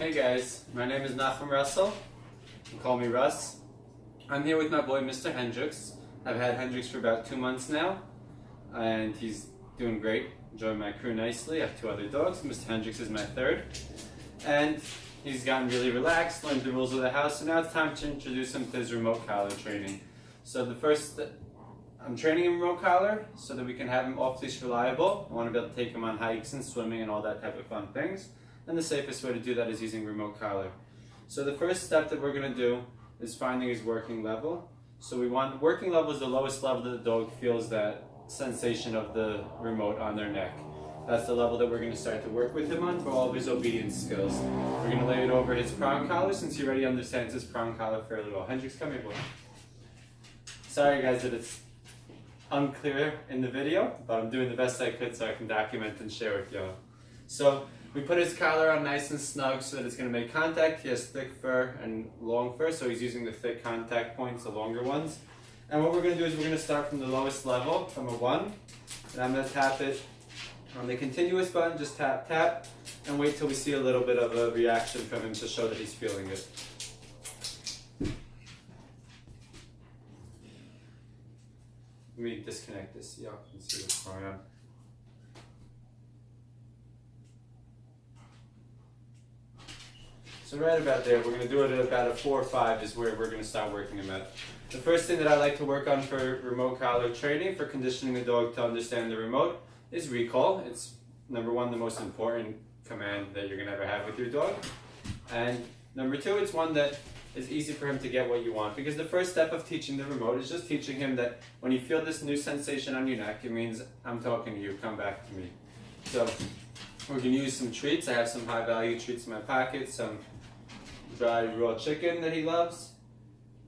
Hey guys, my name is Nachum Russell. You can call me Russ. I'm here with my boy Mr. Hendrix. I've had Hendrix for about 2 months now, and he's doing great, enjoying my crew nicely. I have 2 other dogs. Mr. Hendrix is my 3rd. And he's gotten really relaxed, learned the rules of the house, so now it's time to introduce him to his remote collar training. So I'm training him remote collar so that we can have him off-leash reliable. I want to be able to take him on hikes and swimming and all that type of fun things. And the safest way to do that is using remote collar. So the first step that we're going to do is finding his working level. So working level is the lowest level that the dog feels that sensation of the remote on their neck. That's the level that we're going to start to work with him on for all of his obedience skills. We're going to lay it over his prong collar since he already understands his prong collar fairly well. Hendrix, come here, boy. Sorry guys that it's unclear in the video, but I'm doing the best I could so I can document and share with y'all. So we put his collar on nice and snug so that it's going to make contact. He has thick fur and long fur, so he's using the thick contact points, the longer ones. And what we're going to do is we're going to start from the lowest level, from a 1, and I'm going to tap it on the continuous button, just tap, tap, and wait till we see a little bit of a reaction from him to show that he's feeling it. Let me disconnect this so y'all can see what's going on. So right about there, we're going to do it at about a 4 or 5 is where we're going to start working him at. The first thing that I like to work on for remote collar training, for conditioning the dog to understand the remote, is recall. It's number 1, the most important command that you're going to ever have with your dog. And number 2, it's one that is easy for him to get what you want. Because the first step of teaching the remote is just teaching him that when you feel this new sensation on your neck, it means I'm talking to you, come back to me. So we're going to use some treats. I have some high value treats in my pocket, some dry raw chicken that he loves.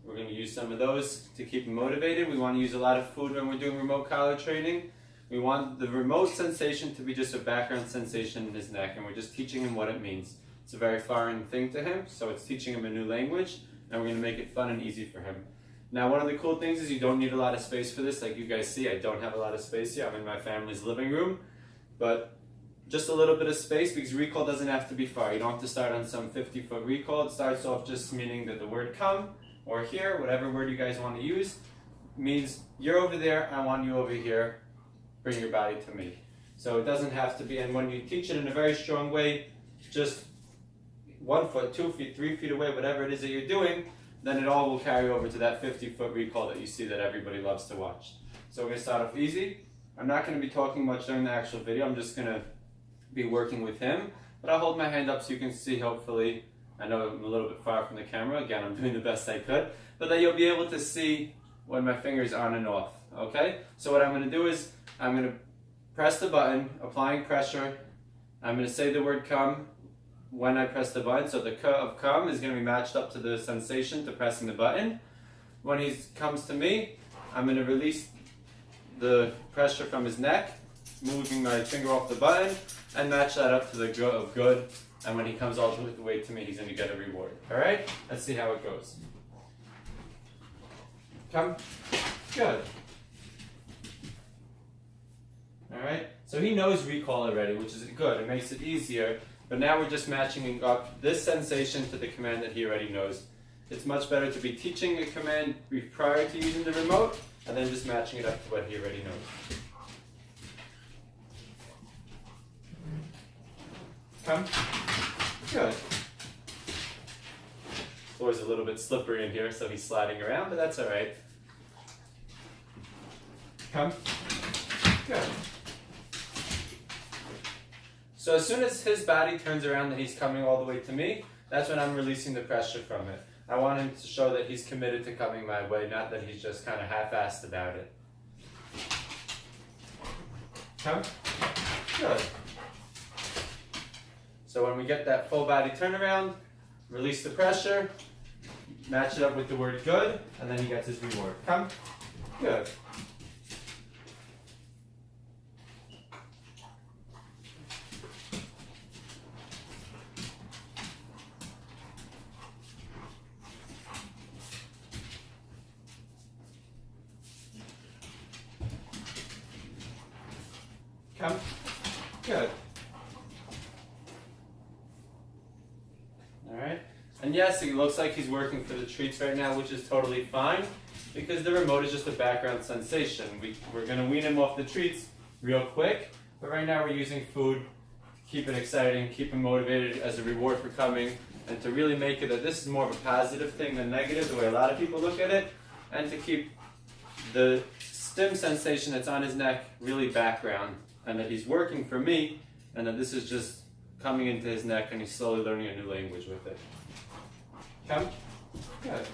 We're going to use some of those to keep him motivated. We want to use a lot of food when we're doing remote collar training. We want the remote sensation to be just a background sensation in his neck, and we're just teaching him what it means. It's a very foreign thing to him, so it's teaching him a new language, and we're going to make it fun and easy for him. Now, one of the cool things is you don't need a lot of space for this. Like you guys see, I don't have a lot of space here. I'm in my family's living room, but just a little bit of space, because recall doesn't have to be far. You don't have to start on some 50-foot recall. It starts off just meaning that the word come or here, whatever word you guys want to use, means you're over there, I want you over here, bring your body to me. So it doesn't have to be, and when you teach it in a very strong way, just 1 foot, 2 feet, 3 feet away, whatever it is that you're doing, then it all will carry over to that 50-foot recall that you see that everybody loves to watch. So we're going to start off easy. I'm not going to be talking much during the actual video. I'm just going to be working with him, but I'll hold my hand up so you can see, hopefully. I know I'm a little bit far from the camera. Again, I'm doing the best I could, but that you'll be able to see when my finger's on and off, okay? So what I'm going to do is I'm going to press the button, applying pressure. I'm going to say the word come when I press the button, so the k of come is going to be matched up to the sensation to pressing the button. When he comes to me, I'm going to release the pressure from his neck, moving my finger off the button, and match that up to the good of good. And when he comes all the way to me, he's going to get a reward. All right? Let's see how it goes. Come. Good. All right? So he knows recall already, which is good. It makes it easier. But now we're just matching up this sensation to the command that he already knows. It's much better to be teaching a command prior to using the remote, and then just matching it up to what he already knows. Come. Good. Floor's a little bit slippery in here, so he's sliding around, but that's all right. Come. Good. So as soon as his body turns around that he's coming all the way to me, that's when I'm releasing the pressure from it. I want him to show that he's committed to coming my way, not that he's just kind of half-assed about it. Come. Good. So when we get that full body turnaround, release the pressure, match it up with the word good, and then he gets his reward. Come. Good. Come. Good. And yes, it looks like he's working for the treats right now, which is totally fine, because the remote is just a background sensation. We're going to wean him off the treats real quick, but right now we're using food to keep it exciting, keep him motivated as a reward for coming, and to really make it that this is more of a positive thing than negative, the way a lot of people look at it, and to keep the stim sensation that's on his neck really background, and that he's working for me, and that this is just coming into his neck and he's slowly learning a new language with it. Come? Good.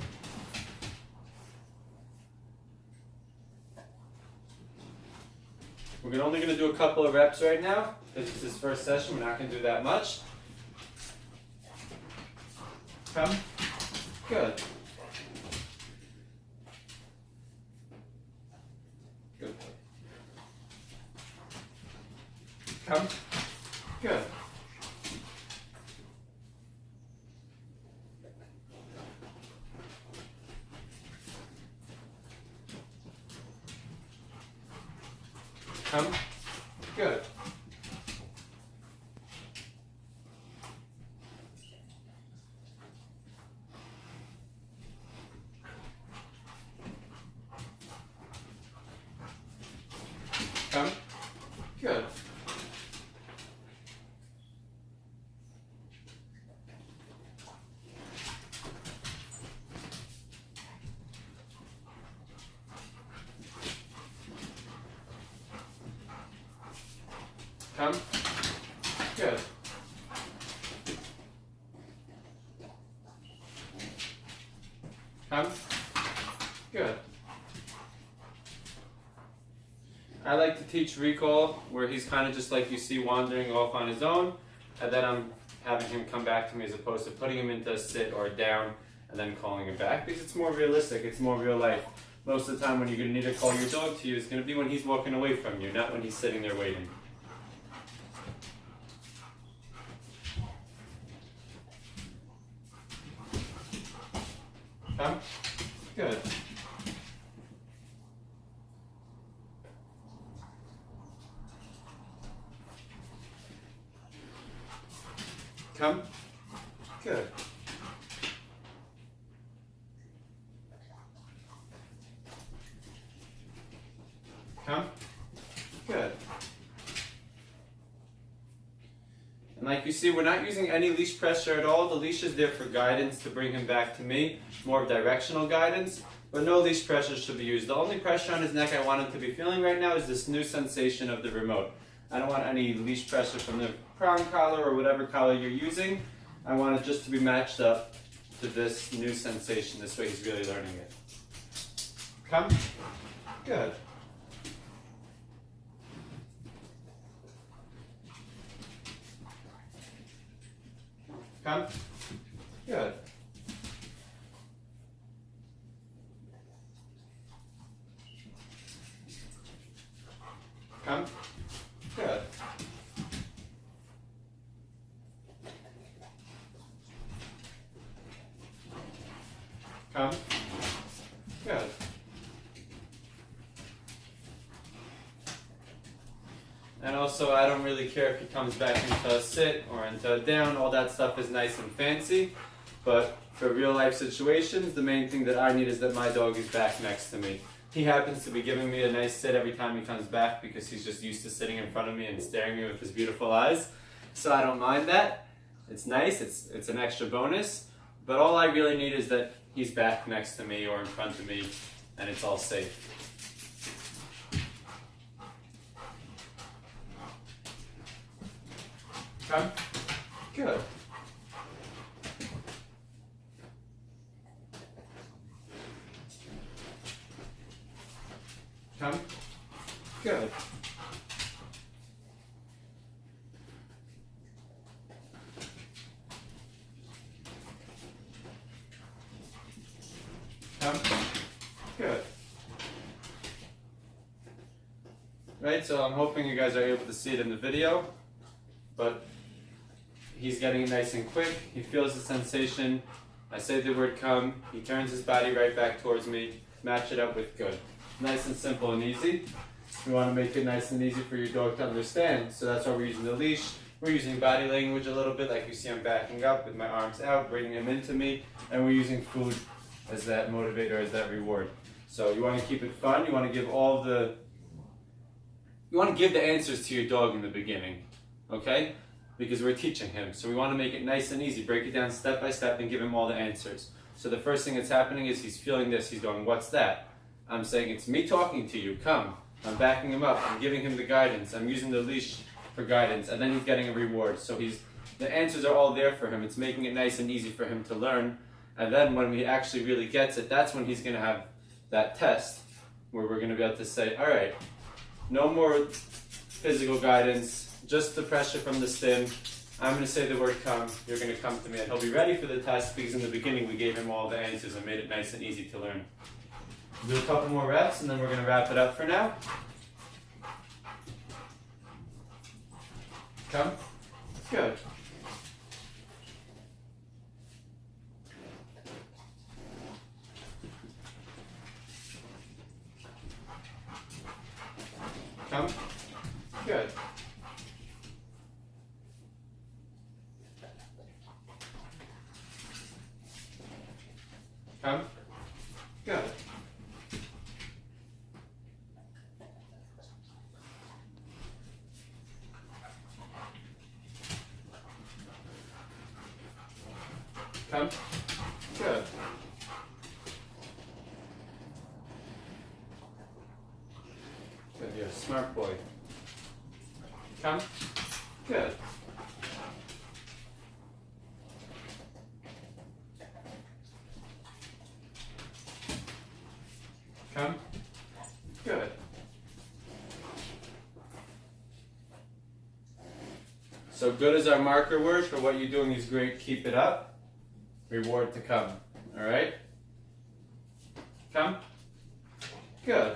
We're only going to do a couple of reps right now. This is his first session. We're not going to do that much. Come. Good. Good. Come. Good. Come. Good. Come. Good. Come. Good. Come. Good. I like to teach recall where he's kind of just like you see wandering off on his own, and then I'm having him come back to me as opposed to putting him into a sit or a down and then calling him back, because it's more realistic, it's more real life. Most of the time when you're going to need to call your dog to you is going to be when he's walking away from you, not when he's sitting there waiting. Come. Good. Come. Good. Come. Good. And like you see, we're not using any leash pressure at all. The leash is there for guidance to bring him back to me, more directional guidance, but no leash pressure should be used. The only pressure on his neck I want him to be feeling right now is this new sensation of the remote. I don't want any leash pressure from the crown collar or whatever collar you're using. I want it just to be matched up to this new sensation. This way he's really learning it. Come. Good. Come. Good. Come. Good. Come. Good. And also, I don't really care if he comes back into a sit or into a down. All that stuff is nice and fancy. But for real life situations, the main thing that I need is that my dog is back next to me. He happens to be giving me a nice sit every time he comes back because he's just used to sitting in front of me and staring at me with his beautiful eyes. So I don't mind that. It's nice, it's an extra bonus. But all I really need is that he's back next to me or in front of me and it's all safe. Come. Good. Come. Good. Come. Good. Right, so I'm hoping you guys are able to see it in the video, but he's getting it nice and quick. He feels the sensation. I say the word come. He turns his body right back towards me. Match it up with good. Nice and simple and easy. We want to make it nice and easy for your dog to understand. So that's why we're using the leash. We're using body language a little bit, like you see I'm backing up with my arms out, bringing him into me, and we're using food as that motivator, as that reward. So you want to keep it fun. You want to give the answers to your dog in the beginning, okay? Because we're teaching him. So we want to make it nice and easy. Break it down step by step and give him all the answers. So the first thing that's happening is he's feeling this. He's going, what's that? I'm saying, it's me talking to you. Come. I'm backing him up. I'm giving him the guidance. I'm using the leash for guidance. And then he's getting a reward. So the answers are all there for him. It's making it nice and easy for him to learn. And then when he actually really gets it, that's when he's going to have that test where we're going to be able to say, all right, no more physical guidance, just the pressure from the stim. I'm going to say the word come, you're going to come to me, and he'll be ready for the test because in the beginning we gave him all the answers and made it nice and easy to learn. Do a couple more reps and then we're going to wrap it up for now. Come. Good. Come. Good. Come. Good. Come. Good. Good, you're a smart boy. Come. Good. Come. Good. So good is our marker word for what you're doing is great. Keep it up. Reward to come. All right? Come. Good.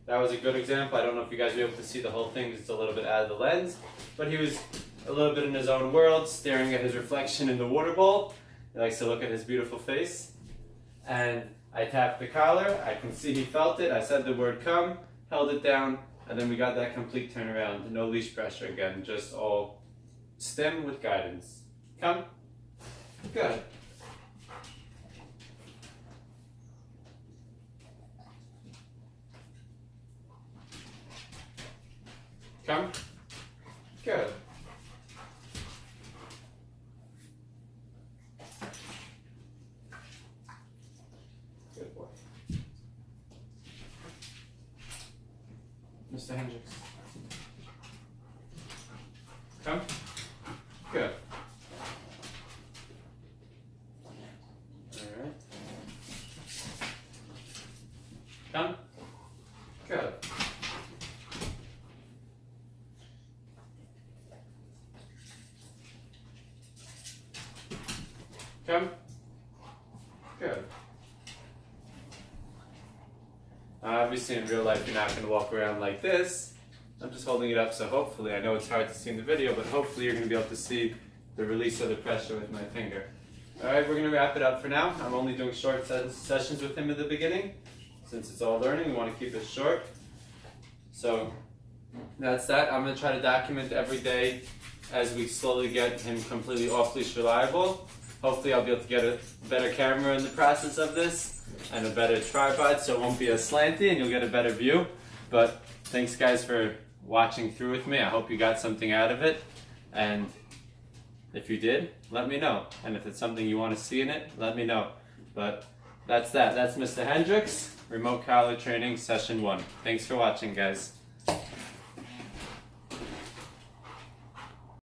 That was a good example. I don't know if you guys were able to see the whole thing because it's a little bit out of the lens, but he was a little bit in his own world, staring at his reflection in the water bowl. He likes to look at his beautiful face. And I tapped the collar. I can see he felt it. I said the word come, held it down, and then we got that complete turnaround. No leash pressure again, just all stem with guidance. Come. Good. Come. Good. Good boy. Mr. Hendrix. Come. Good. All right. Come. Good. Come. Good. Obviously in real life you're not going to walk around like this. I'm just holding it up so hopefully, I know it's hard to see in the video, but hopefully you're going to be able to see the release of the pressure with my finger. Alright, we're going to wrap it up for now. I'm only doing short sessions with him in the beginning. Since it's all learning, we want to keep it short. So that's that. I'm going to try to document every day as we slowly get him completely off-leash reliable. Hopefully I'll be able to get a better camera in the process of this and a better tripod so it won't be as slanty and you'll get a better view. But thanks guys for watching through with me. I hope you got something out of it. And if you did, let me know. And if it's something you want to see in it, let me know. But that's that. That's Mr. Hendrix, Remote Collar Training Session 1. Thanks for watching guys.